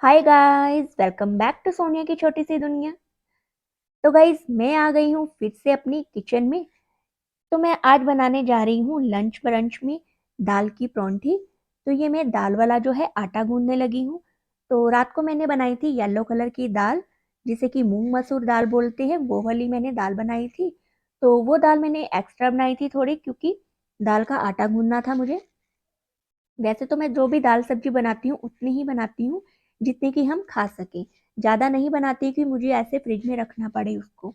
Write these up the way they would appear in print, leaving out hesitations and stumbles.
Hi guys, welcome back to Sonia की छोटी सी दुनिया। तो गाइस, मैं आ गई हूँ फिर से अपनी किचन में। तो मैं आज बनाने जा रही हूँ लंच ब्रंच में दाल की परांठी। तो ये मैं दाल वाला जो है आटा गूंदने लगी हूँ। तो रात को मैंने बनाई थी येलो कलर की दाल, जिसे कि मूंग मसूर दाल बोलते हैं, वो वाली मैंने दाल बनाई थी। तो वो दाल मैंने एक्स्ट्रा बनाई थी थोड़ी, क्योंकि दाल का आटा गूंदना था मुझे। वैसे तो मैं जो भी दाल सब्जी बनाती हूँ उतनी ही बनाती हूँ जितनी कि हम खा सकें। ज़्यादा नहीं बनाती कि मुझे ऐसे फ्रिज में रखना पड़े उसको।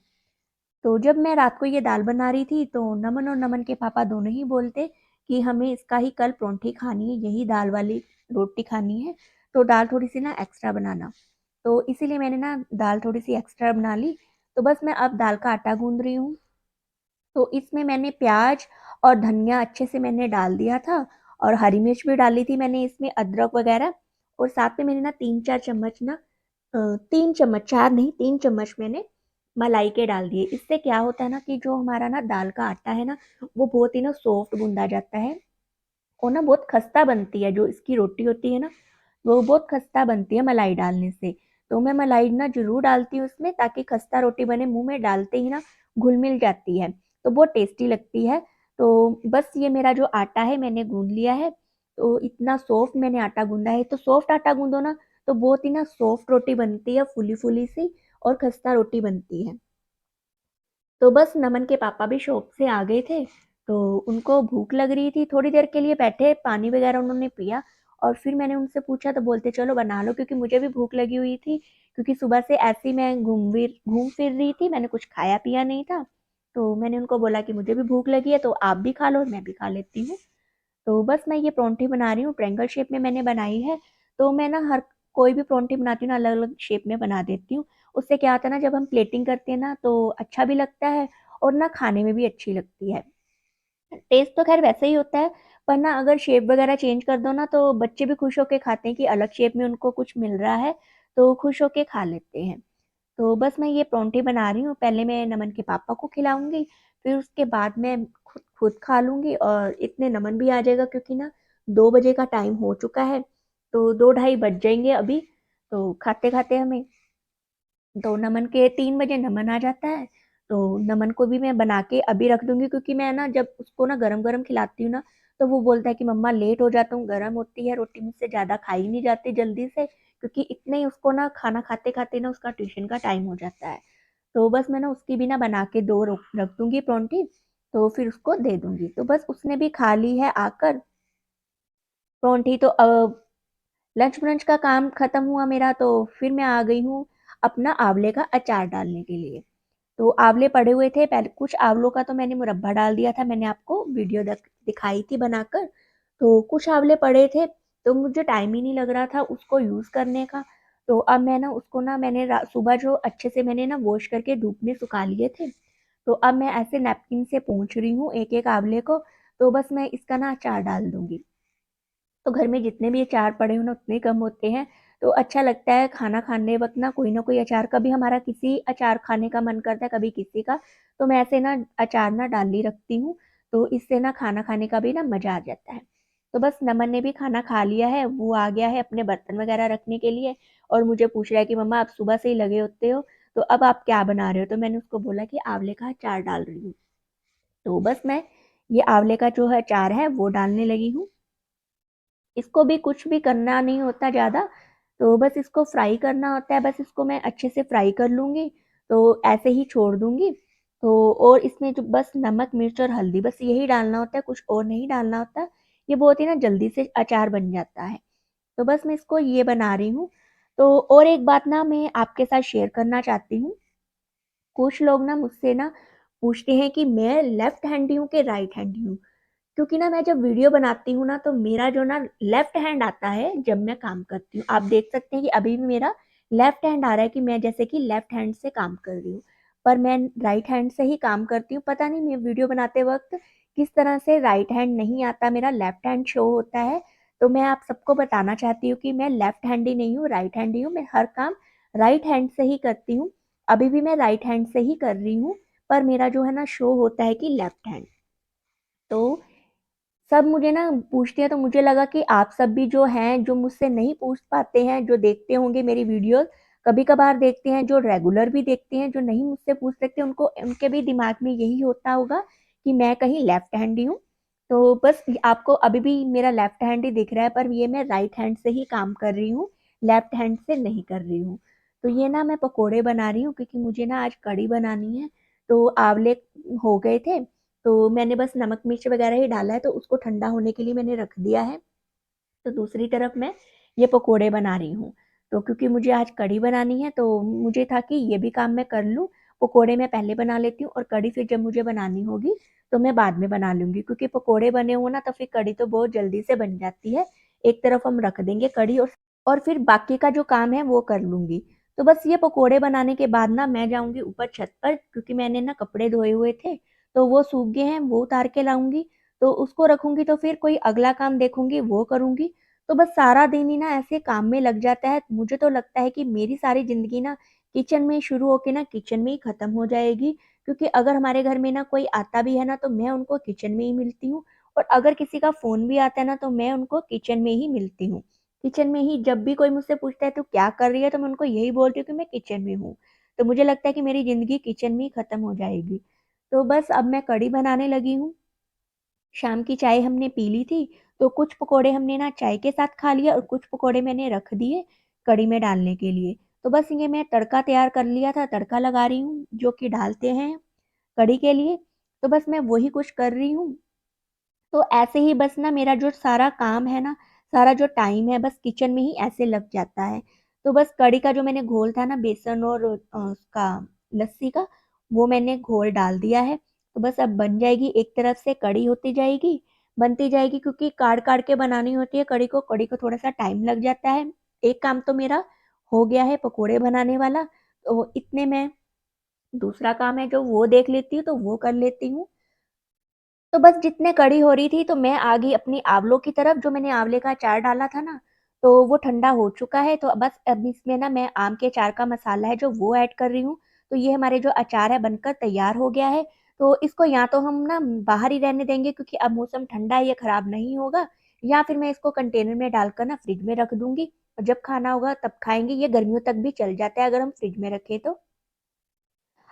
तो जब मैं रात को ये दाल बना रही थी तो नमन और नमन के पापा दोनों ही बोलते कि हमें इसका ही कल परोंठी खानी है, यही दाल वाली रोटी खानी है। तो दाल थोड़ी सी ना एक्स्ट्रा बनाना। तो इसीलिए मैंने ना दाल थोड़ी सी एक्स्ट्रा बना ली। तो बस मैं अब दाल का आटा गूंद रही हूँ। तो इसमें मैंने प्याज और धनिया अच्छे से मैंने डाल दिया था, और हरी मिर्च भी डाली थी मैंने इसमें, अदरक वगैरह। और साथ में मैंने ना 3-4 चम्मच ना 3 चम्मच, चार नहीं 3 चम्मच मैंने मलाई के डाल दिए। इससे क्या होता है ना कि जो हमारा ना दाल का आटा है ना, वो बहुत ही ना सॉफ्ट गूंदा जाता है। और ना बहुत खस्ता बनती है जो इसकी रोटी होती है ना, वो बहुत खस्ता बनती है मलाई डालने से। तो मैं मलाई ना जरूर डालती हूँ उसमें, ताकि खस्ता रोटी बने, मुंह में डालते ही ना घुल मिल जाती है, तो बहुत टेस्टी लगती है। तो बस ये मेरा जो आटा है मैंने गूंद लिया है। तो इतना सॉफ्ट मैंने आटा गूंदा है। तो सॉफ्ट आटा गूंदो ना, तो बहुत ही ना सॉफ्ट रोटी बनती है, फुली फुली सी, और खस्ता रोटी बनती है। तो बस नमन के पापा भी शॉप से आ गए थे। तो उनको भूख लग रही थी, थोड़ी देर के लिए बैठे, पानी वगैरह उन्होंने पिया। और फिर मैंने उनसे पूछा तो बोलते चलो बना लो, क्योंकि मुझे भी भूख लगी हुई थी। क्योंकि सुबह से ऐसी मैं घूम फिर रही थी, मैंने कुछ खाया पिया नहीं था। तो मैंने उनको बोला कि मुझे भी भूख लगी है, तो आप भी खा लो और मैं भी खा लेती हूँ। तो बस मैं ये परांठे बना रही हूँ, ट्रायंगल शेप में मैंने बनाई है। तो मैं ना हर कोई भी परांठे बनाती हूँ ना, अलग अलग शेप में बना देती हूँ। उससे क्या होता है ना, जब हम प्लेटिंग करते हैं ना तो अच्छा भी लगता है, और ना खाने में भी अच्छी लगती है। टेस्ट तो खैर वैसे ही होता है, पर ना अगर शेप वगैरह चेंज कर दो ना, तो बच्चे भी खुश होके खाते हैं कि अलग शेप में उनको कुछ मिल रहा है, तो खुश होके खा लेते हैं। तो बस मैं ये परांठे बना रही हूँ, पहले मैं नमन के पापा को खिलाऊंगी, फिर उसके बाद मैं खुद खुद खा लूंगी, और इतने नमन भी आ जाएगा, क्योंकि ना 2 बजे का टाइम हो चुका है। तो 2-2:30 बज जाएंगे अभी, तो खाते खाते हमें। तो नमन के 3 बजे नमन आ जाता है। तो नमन को भी मैं बना के अभी रख दूंगी, क्योंकि मैं ना जब उसको ना गरम गरम खिलाती हूँ ना, तो वो बोलता है कि मम्मा लेट हो जाता हूँ, गरम होती है रोटी, मुझसे ज्यादा खाई नहीं जाती जल्दी से, क्योंकि इतने ही उसको ना खाना खाते खाते ना उसका ट्यूशन का टाइम हो जाता है। तो बस मैं ना उसकी भी ना बना के दो रख दूंगी परांठी। तो फिर उसको दे दूंगी। तो बस उसने भी खा ली है आकर परांठी। तो लंच ब्रंच का काम खत्म हुआ मेरा। तो फिर मैं आ गई हूँ अपना आंवले का अचार डालने के लिए। तो आंवले पड़े हुए थे, पहले कुछ आंवलों का तो मैंने मुरब्बा डाल दिया था, मैंने आपको वीडियो दिखाई थी बनाकर। तो कुछ आंवले पड़े थे, तो मुझे टाइम ही नहीं लग रहा था उसको यूज करने का। तो अब मैं ना उसको ना मैंने सुबह जो अच्छे से मैंने ना वॉश करके धूप में सुखा लिए थे। तो अब मैं ऐसे नैपकिन से पोंछ रही हूँ एक एक आंवले को। तो बस मैं इसका ना अचार डाल दूंगी। तो घर में जितने भी अचार पड़े हो ना उतने कम होते हैं। तो अच्छा लगता है खाना खाने वक्त ना कोई अचार, कभी हमारा किसी अचार खाने का मन करता है, कभी किसी का। तो मैं ऐसे ना अचार ना डाल ही रखती हूँ। तो इससे ना खाना खाने का भी ना मजा आ जाता है। तो बस नमन ने भी खाना खा लिया है, वो आ गया है अपने बर्तन वगैरह रखने के लिए। और मुझे पूछ रहा है कि मम्मा आप सुबह से ही लगे होते हो, तो अब आप क्या बना रहे हो। तो मैंने उसको बोला कि आंवले का अचार डाल रही हूँ। तो बस मैं ये आंवले का जो है अचार है वो डालने लगी हूँ। इसको भी कुछ भी करना नहीं होता ज़्यादा। तो बस इसको फ्राई करना होता है, बस इसको मैं अच्छे से फ्राई कर लूँगी। तो ऐसे ही छोड़ दूँगी। तो और इसमें जो बस नमक मिर्च और हल्दी, बस यही डालना होता है, कुछ और नहीं डालना होता। ये बहुत ही ना जल्दी से अचार बन जाता है। तो बस मैं इसको ये बना रही हूँ। तो और एक बात ना मैं आपके साथ शेयर करना चाहती हूँ। कुछ लोग ना मुझसे ना पूछते हैं कि मैं लेफ्ट हैंडी हूँ कि राइट हैंडी हूँ। क्योंकि ना मैं जब वीडियो बनाती हूँ ना, तो मेरा जो ना लेफ्ट हैंड आता है जब मैं काम करती हूँ। आप देख सकते हैं कि अभी भी मेरा लेफ्ट हैंड आ रहा है, कि मैं जैसे कि लेफ्ट हैंड से काम कर रही हूँ। पर मैं राइट हैंड से ही काम करती हूँ। पता नहीं मैं वीडियो बनाते वक्त किस तरह से राइट हैंड नहीं आता, मेरा लेफ्ट हैंड शो होता है। तो मैं आप सबको बताना चाहती हूँ कि मैं लेफ्ट हैंड ही नहीं हूँ, राइट हैंड ही हूँ। मैं हर काम राइट हैंड से ही करती हूँ। अभी भी मैं राइट हैंड से ही कर रही हूँ, पर मेरा जो है ना शो होता है कि लेफ्ट हैंड। तो सब मुझे ना पूछते हैं, तो मुझे लगा कि आप सब भी जो हैं, जो मुझसे नहीं पूछ पाते हैं, जो देखते होंगे मेरी वीडियोज़, कभी-कभार देखते हैं, जो रेगुलर भी देखते हैं, जो नहीं मुझसे पूछ सकते, उनको उनके भी दिमाग में यही होता होगा कि मैं कहीं लेफ्ट हैंड ही हूँ। तो बस आपको अभी भी मेरा लेफ्ट हैंड ही दिख रहा है, पर ये मैं राइट हैंड से ही काम कर रही हूँ, लेफ्ट हैंड से नहीं कर रही हूँ। तो ये ना मैं पकोड़े बना रही हूँ, क्योंकि मुझे ना आज कढ़ी बनानी है, तो आंवले हो गए थे, तो मैंने बस नमक मिर्च वगैरह ही डाला है, तो उसको ठंडा होने के लिए मैंने रख दिया है। तो दूसरी तरफ मैं ये पकोड़े बना रही हूँ। तो क्योंकि मुझे आज कढ़ी बनानी है, तो मुझे था कि ये भी काम मैं कर लूँ। पकोड़े मैं पहले बना लेती हूँ और कढ़ी फिर जब मुझे बनानी होगी तो मैं बाद में बना लूँगी, क्योंकि पकोड़े बने हो ना तो फिर कढ़ी तो बहुत जल्दी से बन जाती है। एक तरफ हम रख देंगे कढ़ी, और फिर बाकी का जो काम है वो कर लूँगी। तो बस ये पकोड़े बनाने के बाद ना मैं जाऊँगी ऊपर छत पर, क्योंकि मैंने ना कपड़े धोए हुए थे, तो वो सूख गए हैं, वो उतार के लाऊँगी। तो उसको रखूँगी, तो फिर कोई अगला काम देखूँगी, वो करूँगी। तो बस सारा दिन ही ना ऐसे काम में लग जाता है। मुझे तो लगता है कि मेरी सारी ज़िंदगी ना किचन में शुरू होके ना किचन में ही ख़त्म हो जाएगी, क्योंकि अगर हमारे घर में ना कोई आता भी है ना, तो मैं उनको किचन में ही मिलती हूँ, और अगर किसी का फ़ोन भी आता है ना, तो मैं उनको किचन में ही मिलती हूँ। किचन में ही जब भी कोई मुझसे पूछता है, "तू क्या कर रही है?" तो मैं उनको यही बोलती हूँ कि मैं किचन में हूँ। तो मुझे लगता है कि मेरी ज़िंदगी किचन में ही ख़त्म हो जाएगी। तो बस अब मैं कढ़ी बनाने लगी हूँ। शाम की चाय हमने पी ली थी, तो कुछ पकोड़े हमने ना चाय के साथ खा लिया और कुछ पकोड़े मैंने रख दिए कढ़ी में डालने के लिए। तो बस ये मैं तड़का तैयार कर लिया था, तड़का लगा रही हूँ, जो कि डालते हैं कढ़ी के लिए। तो बस मैं वही कुछ कर रही हूँ। तो ऐसे ही बस ना मेरा जो सारा काम है ना, सारा जो टाइम है बस किचन में ही ऐसे लग जाता है। तो बस कढ़ी का जो मैंने घोल था ना बेसन और उसका लस्सी का, वो मैंने घोल डाल दिया है। तो बस अब बन जाएगी, एक तरफ से कढ़ी होती जाएगी, बनती जाएगी, क्योंकि काट-काट के बनानी होती है कढ़ी को थोड़ा-सा टाइम लग जाता है। एक काम तो मेरा हो गया है पकोड़े बनाने वाला, तो इतने में दूसरा काम है जो वो देख लेती हूँ, तो वो कर लेती हूँ। तो बस जितने कढ़ी हो रही थी, तो मैं आ गई अपनी आँवलों की तरफ। जो मैंने आँवले का अचार डाला था ना, तो वो ठंडा हो चुका है, तो बस अब इसमें ना मैं आम के अचार का मसाला है जो वो ऐड कर रही हूँ। तो ये हमारे जो अचार है बनकर तैयार हो गया है। तो इसको या तो हम ना बाहर ही रहने देंगे, क्योंकि अब मौसम ठंडा है, ये खराब नहीं होगा, या फिर मैं इसको कंटेनर में डालकर ना फ्रिज में रख दूँगी, और जब खाना होगा तब खाएँगे। ये गर्मियों तक भी चल जाता है अगर हम फ्रिज में रखें तो।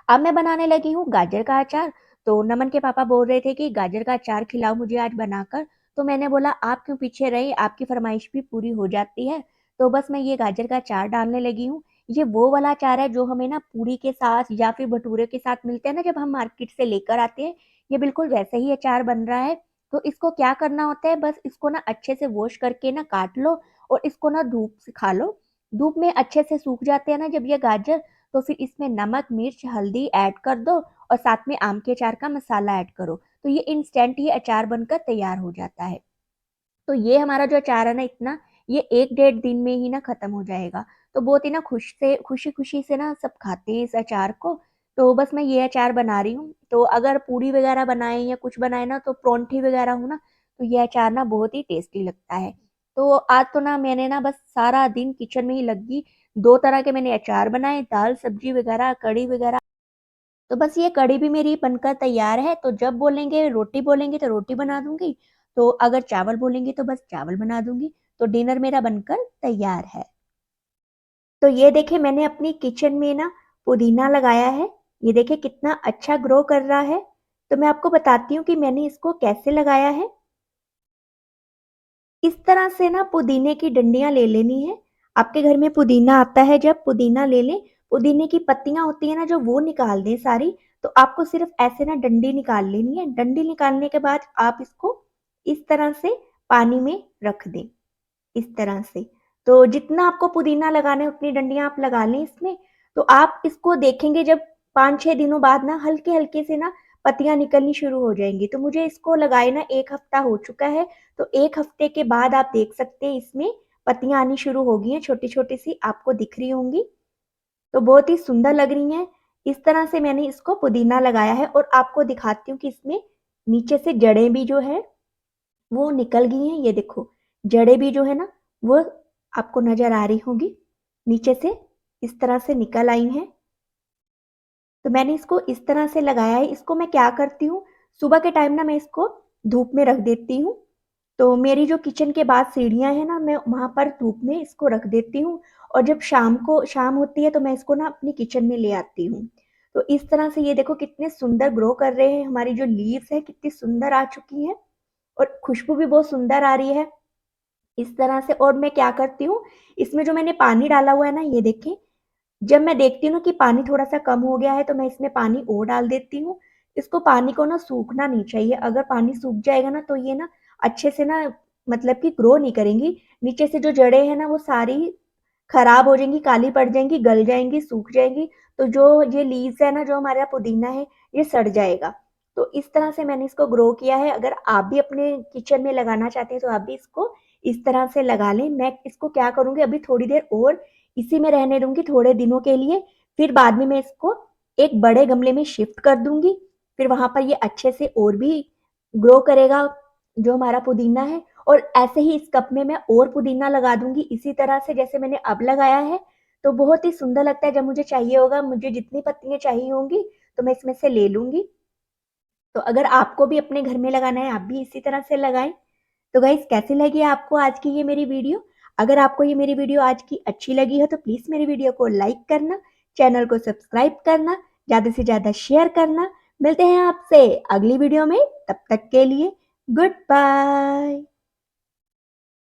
अब मैं बनाने लगी हूँ गाजर का अचार। तो नमन के पापा बोल रहे थे कि गाजर का अचार खिलाओ मुझे आज बनाकर। तो मैंने बोला आप क्यों पीछे रहे, आपकी फ़रमाइश भी पूरी हो जाती है। तो बस मैं ये गाजर का अचार डालने लगी हूँ। ये वो वाला अचार है जो हमें ना पूरी के साथ या फिर भटूरे के साथ मिलते हैं ना, जब हम मार्केट से लेकर आते हैं। ये बिल्कुल वैसे ही अचार बन रहा है। तो इसको क्या करना होता है, बस इसको ना अच्छे से वॉश करके ना काट लो, और इसको ना धूप सिखा लो। धूप में अच्छे से सूख जाते हैं ना जब ये गाजर, तो फिर इसमें नमक, मिर्च, हल्दी ऐड कर दो, और साथ में आम के अचार का मसाला ऐड करो। तो ये इंस्टेंट ये अचार बनकर तैयार हो जाता है। तो ये हमारा जो अचार है ना इतना, ये 1 डेढ़ दिन में ही ना खत्म हो जाएगा। तो बहुत ही ना खुशी-खुशी से ना सब खाते हैं इस अचार को। तो बस मैं ये अचार बना रही हूँ। तो अगर पूड़ी वगैरह बनाएँ या कुछ बनाए ना, तो परोंठी वगैरह हो ना, तो ये अचार ना बहुत ही टेस्टी लगता है। तो आज तो ना मैंने ना बस सारा दिन किचन में ही लगी, 2 तरह के मैंने अचार बनाए, दाल, सब्जी वगैरह, कढ़ी वगैरह। तो बस ये कढ़ी भी मेरी बनकर तैयार है, तो जब बोलेंगे रोटी बोलेंगे तो रोटी बना दूँगी, तो अगर चावल बोलेंगे तो बस चावल बना दूँगी, तो डिनर मेरा बनकर तैयार है। तो ये देखिए मैंने अपनी किचन में ना पुदीना लगाया है, ये देखिए कितना अच्छा ग्रो कर रहा है। तो मैं आपको बताती हूँ कि मैंने इसको कैसे लगाया है। इस तरह से ना पुदीने की डंडियाँ ले लेनी है। आपके घर में पुदीना आता है जब पुदीना ले लें, पुदीने की पत्तियाँ होती हैं ना जो वो निकाल दें सारी, तो आपको सिर्फ़ ऐसे ना डंडी निकाल लेनी है। डंडी निकालने के बाद आप इसको इस तरह से पानी में रख दें। इस तरह से। तो जितना आपको पुदीना लगाना है उतनी डंडियाँ आप लगा लें इसमें। तो आप इसको देखेंगे जब 5-6 दिनों बाद ना हल्के-हल्के से ना पत्तियाँ निकलनी शुरू हो जाएँगी। तो मुझे इसको लगाए ना 1 हफ्ता हो चुका है। तो 1 हफ्ते के बाद आप देख सकते हैं इसमें पत्तियाँ आनी शुरू हो गई हैं, छोटी-छोटी सी आपको दिख रही होंगी। तो बहुत ही सुंदर लग रही हैं। इस तरह से मैंने इसको पुदीना लगाया है, और आपको दिखाती हूँ कि इसमें नीचे से जड़ें भी जो है वो निकल गई हैं, ये देखो। जड़ें भी जो है ना, वो आपको नज़र आ रही होंगी, नीचे से इस तरह से निकल आई हैं। तो मैंने इसको इस तरह से लगाया है। इसको मैं क्या करती हूँ, सुबह के टाइम ना मैं इसको धूप में रख देती हूँ, तो मेरी जो किचन के बाद सीढ़ियाँ हैं ना, मैं वहाँ पर धूप में इसको रख देती हूँ और जब शाम होती है तो मैं इसको ना अपनी किचन में ले आती हूँ। तो इस तरह से ये देखो कितने सुंदर ग्रो कर रहे हैं, हमारी जो लीव्स है कितनी सुंदर आ चुकी हैं और खुशबू भी बहुत सुंदर आ रही है इस तरह से। और मैं क्या करती हूँ, इसमें जो मैंने पानी डाला हुआ है ना, ये देखें, जब मैं देखती हूँ ना कि पानी थोड़ा-सा कम हो गया है तो मैं इसमें पानी और डाल देती हूँ। इसको पानी को ना सूखना नहीं चाहिए, अगर पानी सूख जाएगा ना तो ये ना अच्छे से ना मतलब कि ग्रो नहीं करेंगी। नीचे से जो जड़ें हैं ना वो सारी खराब हो जाएँगी, काली पड़ जाएँगी, गल जाएँगी, सूख जाएँगी। तो जो ये लीव्स है ना, जो हमारा पुदीना है, ये सड़ जाएगा। तो इस तरह से मैंने इसको ग्रो किया है। अगर आप भी अपने किचन में लगाना चाहते हैं तो आप भी इसको इस तरह से लगा लें। मैं इसको क्या करूँगी, अभी थोड़ी देर और इसी में रहने दूँगी थोड़े दिनों के लिए, फिर बाद में मैं इसको एक बड़े गमले में शिफ्ट कर दूँगी। फिर वहाँ पर ये अच्छे से और भी ग्रो करेगा जो हमारा पुदीना है। और ऐसे ही इस कप में मैं और पुदीना लगा दूँगी इसी तरह से जैसे मैंने अब लगाया है। तो बहुत ही सुंदर लगता है, जब मुझे चाहिए होगा, मुझे जितनी पत्तियाँ चाहिए होंगी तो मैं इसमें से ले लूँगी। तो अगर आपको भी अपने घर में लगाना है, आप भी इसी तरह से लगाएँ। तो गाइस, कैसी लगी आपको आज की ये मेरी वीडियो? अगर आपको ये मेरी वीडियो आज की अच्छी लगी हो तो प्लीज़ मेरी वीडियो को लाइक करना, चैनल को सब्सक्राइब करना, ज़्यादा से ज़्यादा शेयर करना। मिलते हैं आपसे अगली वीडियो में, तब तक के लिए गुड बाय।